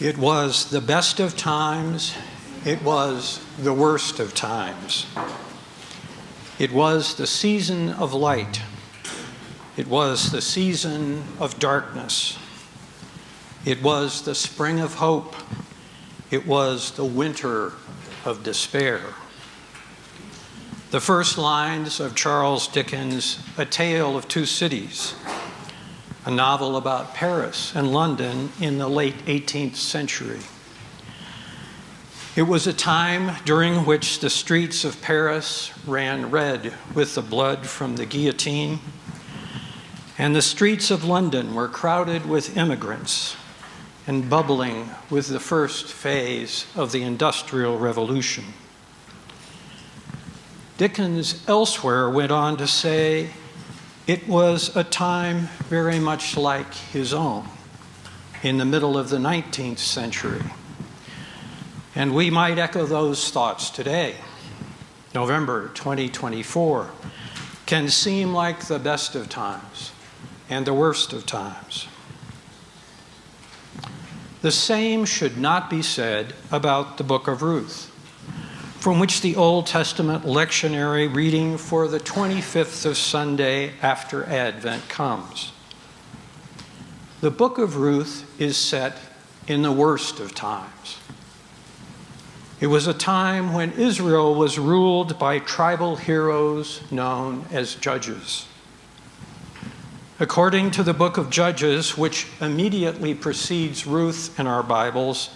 It was the best of times. It was the worst of times. It was the season of light. It was the season of darkness. It was the spring of hope. It was the winter of despair. The first lines of Charles Dickens' A Tale of Two Cities, a novel about Paris and London in the late 18th century. It was a time during which the streets of Paris ran red with the blood from the guillotine, and the streets of London were crowded with immigrants and bubbling with the first phase of the Industrial Revolution. Dickens elsewhere went on to say, it was a time very much like his own in the middle of the 19th century. And we might echo those thoughts today. November 2024 can seem like the best of times and the worst of times. The same should not be said about the book of Ruth, from which the Old Testament lectionary reading for the 25th of Sunday after Advent comes. The book of Ruth is set in the worst of times. It was a time when Israel was ruled by tribal heroes known as judges. According to the book of Judges, which immediately precedes Ruth in our Bibles,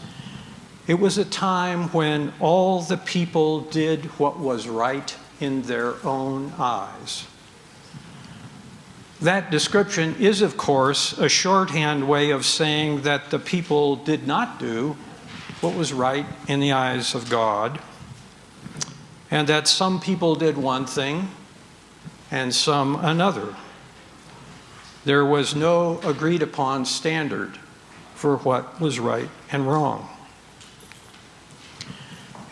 it was a time when all the people did what was right in their own eyes. That description is, of course, a shorthand way of saying that the people did not do what was right in the eyes of God, and that some people did one thing and some another. There was no agreed upon standard for what was right and wrong.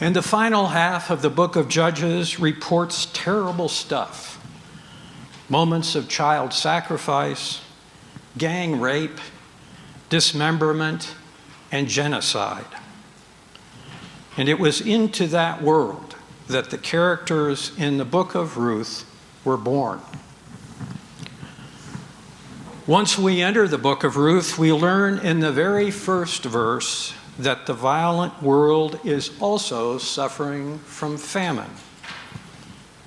And the final half of the book of Judges reports terrible stuff. Moments of child sacrifice, gang rape, dismemberment, and genocide. And it was into that world that the characters in the book of Ruth were born. Once we enter the book of Ruth, we learn in the very first verse that the violent world is also suffering from famine.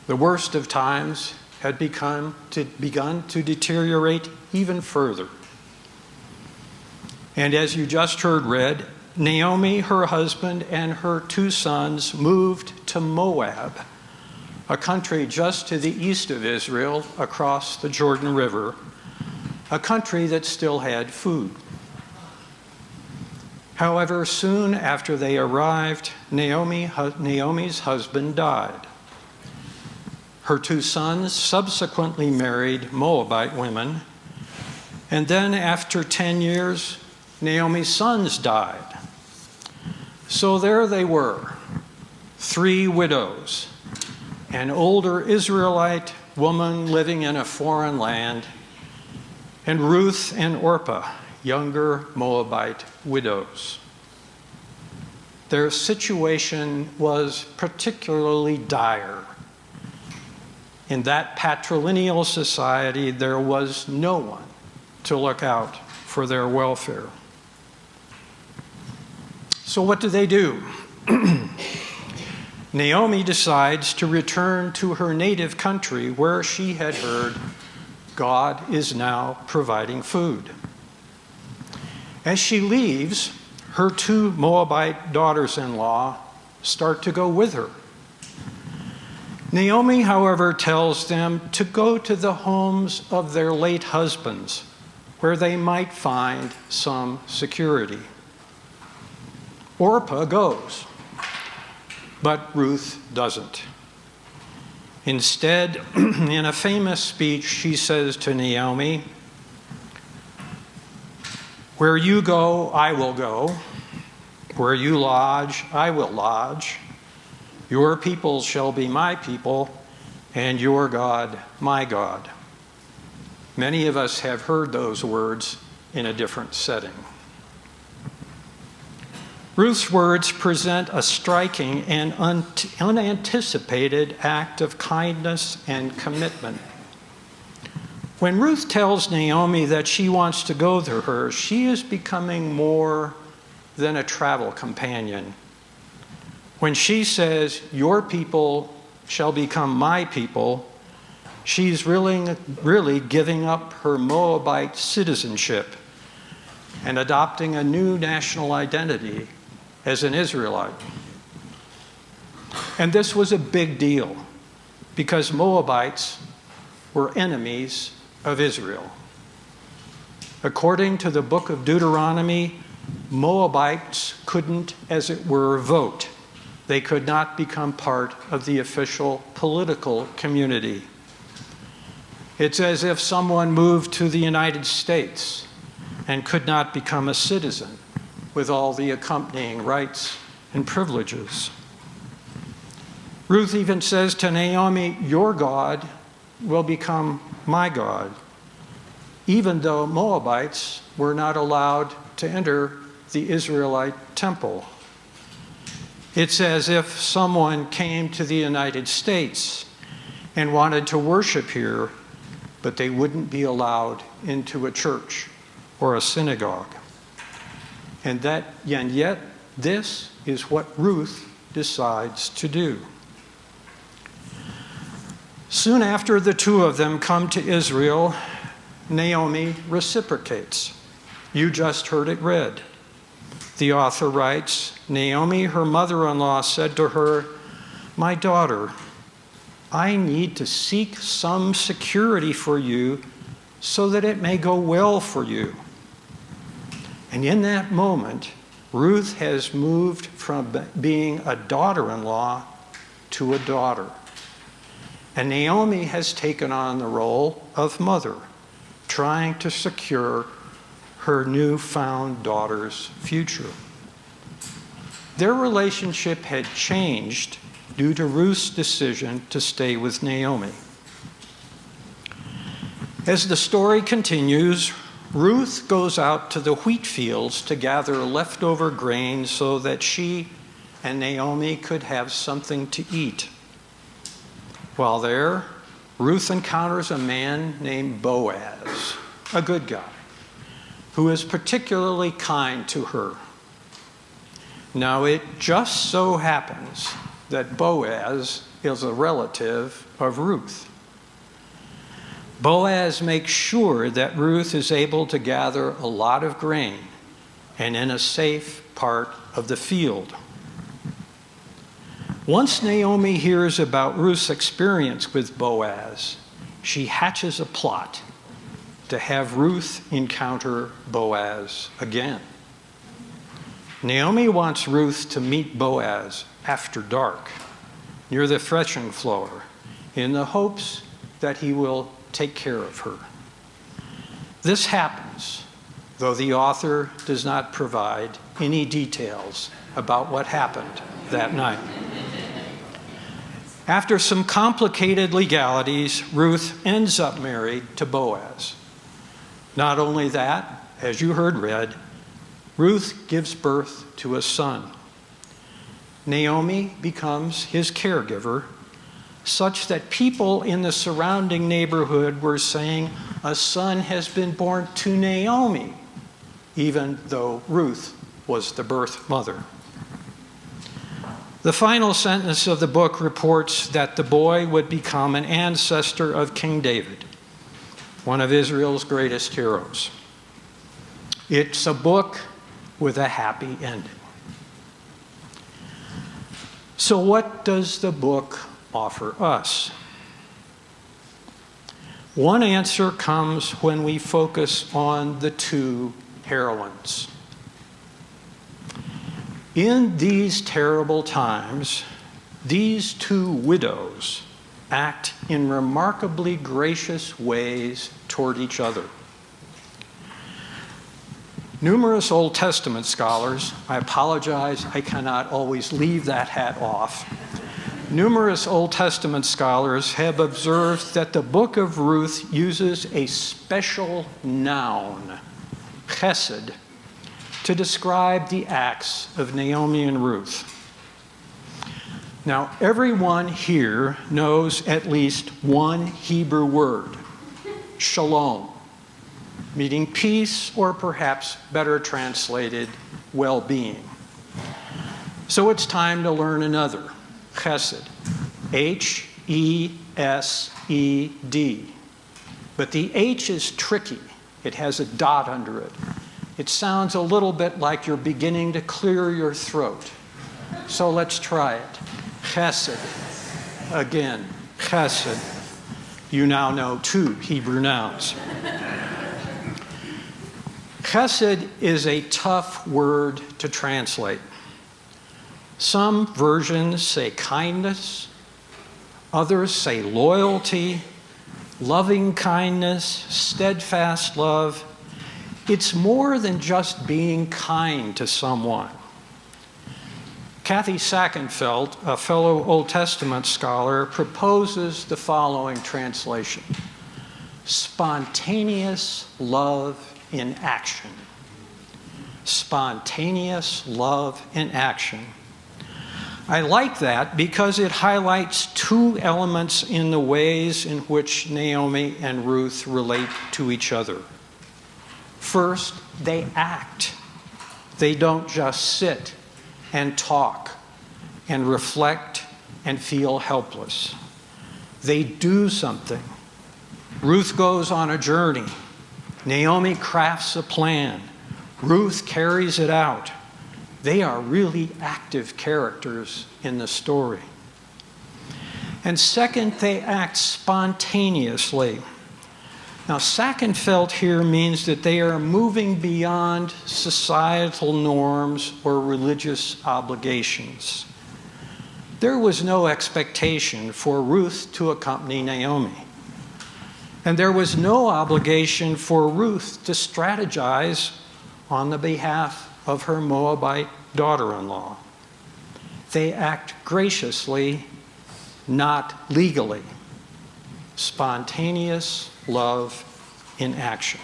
The worst of times had begun to deteriorate even further. And as you just heard read, Naomi, her husband, and her two sons moved to Moab, a country just to the east of Israel across the Jordan River, a country that still had food. However, soon after they arrived, Naomi's husband died. Her two sons subsequently married Moabite women, and then after 10 years, Naomi's sons died. So there they were, 3 widows, an older Israelite woman living in a foreign land, and Ruth and Orpah, younger Moabite widows. Their situation was particularly dire. In that patrilineal society, there was no one to look out for their welfare. So what do? Naomi decides to return to her native country where she had heard God is now providing food. As she leaves, her 2 Moabite daughters-in-law start to go with her. Naomi, however, tells them to go to the homes of their late husbands, where they might find some security. Orpah goes, but Ruth doesn't. Instead, in a famous speech, she says to Naomi, "Where you go, I will go. Where you lodge, I will lodge. Your people shall be my people, and your God, my God." Many of us have heard those words in a different setting. Ruth's words present a striking and unanticipated act of kindness and commitment. When Ruth tells Naomi that she wants to go to her, she is becoming more than a travel companion. When she says, "Your people shall become my people," she's really giving up her Moabite citizenship and adopting a new national identity as an Israelite. And this was a big deal because Moabites were enemies of Israel. According to the book of Deuteronomy, Moabites couldn't, as it were, vote. They could not become part of the official political community. It's as if someone moved to the United States and could not become a citizen with all the accompanying rights and privileges. Ruth even says to Naomi, "Your God will become my God," even though Moabites were not allowed to enter the Israelite temple. It's as if someone came to the United States and wanted to worship here, but they wouldn't be allowed into a church or a synagogue. And yet, this is what Ruth decides to do. Soon after the two of them come to Israel, Naomi reciprocates. You just heard it read. The author writes, Naomi, her mother-in-law, said to her, "My daughter, I need to seek some security for you so that it may go well for you." And in that moment, Ruth has moved from being a daughter-in-law to a daughter. And Naomi has taken on the role of mother, trying to secure her newfound daughter's future. Their relationship had changed due to Ruth's decision to stay with Naomi. As the story continues, Ruth goes out to the wheat fields to gather leftover grain so that she and Naomi could have something to eat. While there, Ruth encounters a man named Boaz, a good guy, who is particularly kind to her. Now, it just so happens that Boaz is a relative of Ruth. Boaz makes sure that Ruth is able to gather a lot of grain and in a safe part of the field. Once Naomi hears about Ruth's experience with Boaz, she hatches a plot to have Ruth encounter Boaz again. Naomi wants Ruth to meet Boaz after dark near the threshing floor in the hopes that he will take care of her. This happens, though the author does not provide any details about what happened that night. After some complicated legalities, Ruth ends up married to Boaz. Not only that, as you heard read, Ruth gives birth to a son. Naomi becomes his caregiver, such that people in the surrounding neighborhood were saying, a son has been born to Naomi, even though Ruth was the birth mother. The final sentence of the book reports that the boy would become an ancestor of King David, one of Israel's greatest heroes. It's a book with a happy ending. So what does the book offer us? One answer comes when we focus on the two heroines. In these terrible times, these two widows act in remarkably gracious ways toward each other. Numerous Old Testament scholars, I apologize, I cannot always leave that hat off. Numerous Old Testament scholars have observed that the book of Ruth uses a special noun, chesed, to describe the acts of Naomi and Ruth. Now, everyone here knows at least one Hebrew word, shalom, meaning peace, or perhaps better translated, well-being. So it's time to learn another, chesed, H-E-S-E-D. But the H is tricky. It has a dot under it. It sounds a little bit like you're beginning to clear your throat. So let's try it. Chesed. Again, chesed. You now know 2 Hebrew nouns. Chesed is a tough word to translate. Some versions say kindness, others say loyalty, loving kindness, steadfast love. It's more than just being kind to someone. Kathy Sackenfeld, a fellow Old Testament scholar, proposes the following translation: spontaneous love in action. Spontaneous love in action. I like that because it highlights 2 elements in the ways in which Naomi and Ruth relate to each other. First, they act. They don't just sit and talk and reflect and feel helpless. They do something. Ruth goes on a journey. Naomi crafts a plan. Ruth carries it out. They are really active characters in the story. And second, they act spontaneously. Now, Sackenfeld here means that they are moving beyond societal norms or religious obligations. There was no expectation for Ruth to accompany Naomi. And there was no obligation for Ruth to strategize on the behalf of her Moabite daughter-in-law. They act graciously, not legally. Spontaneous love in action.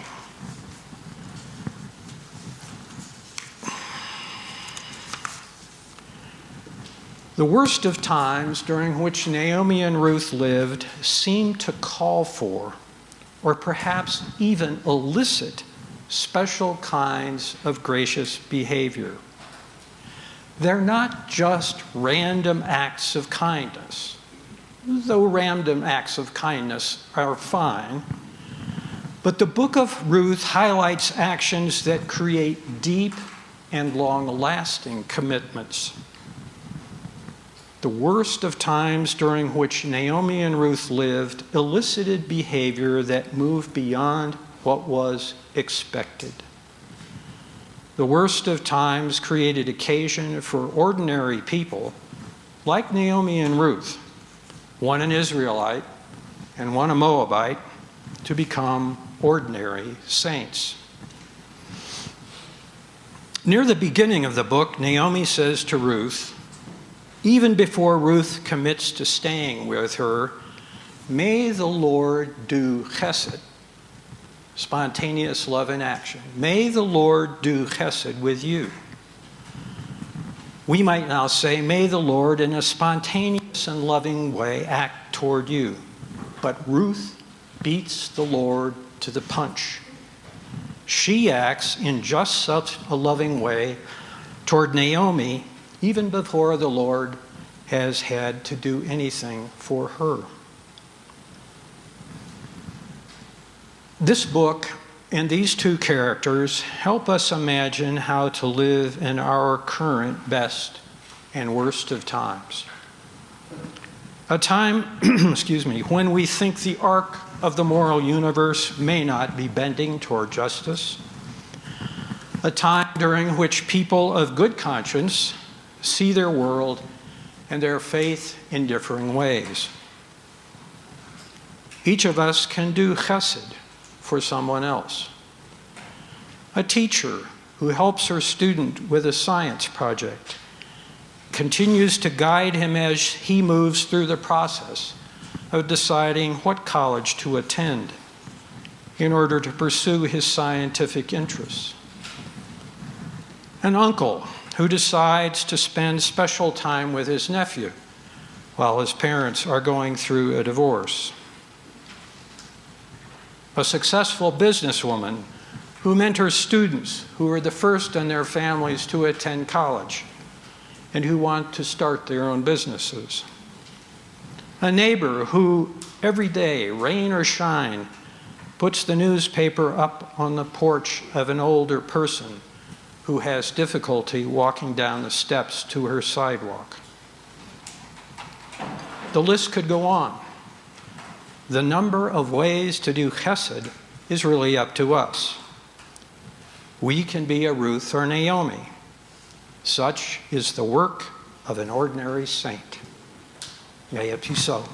The worst of times during which Naomi and Ruth lived seemed to call for, or perhaps even elicit, special kinds of gracious behavior. They're not just random acts of kindness, though random acts of kindness are fine. But the book of Ruth highlights actions that create deep and long-lasting commitments. The worst of times during which Naomi and Ruth lived elicited behavior that moved beyond what was expected. The worst of times created occasion for ordinary people, like Naomi and Ruth, one an Israelite and one a Moabite, to become ordinary saints. Near the beginning of the book, Naomi says to Ruth, even before Ruth commits to staying with her, "May the Lord do chesed," spontaneous love in action. May the Lord do chesed with you. We might now say, may the Lord in a spontaneous and loving way act toward you. But Ruth beats the Lord to the punch. She acts in just such a loving way toward Naomi, even before the Lord has had to do anything for her. This book and these 2 characters help us imagine how to live in our current best and worst of times. A time, when we think the arc of the moral universe may not be bending toward justice. A time during which people of good conscience see their world and their faith in differing ways. Each of us can do chesed for someone else. A teacher who helps her student with a science project continues to guide him as he moves through the process of deciding what college to attend in order to pursue his scientific interests. An uncle who decides to spend special time with his nephew while his parents are going through a divorce. A successful businesswoman who mentors students who are the first in their families to attend college and who want to start their own businesses. A neighbor who every day, rain or shine, puts the newspaper up on the porch of an older person who has difficulty walking down the steps to her sidewalk. The list could go on. The number of ways to do chesed is really up to us. We can be a Ruth or Naomi. Such is the work of an ordinary saint. May it be so.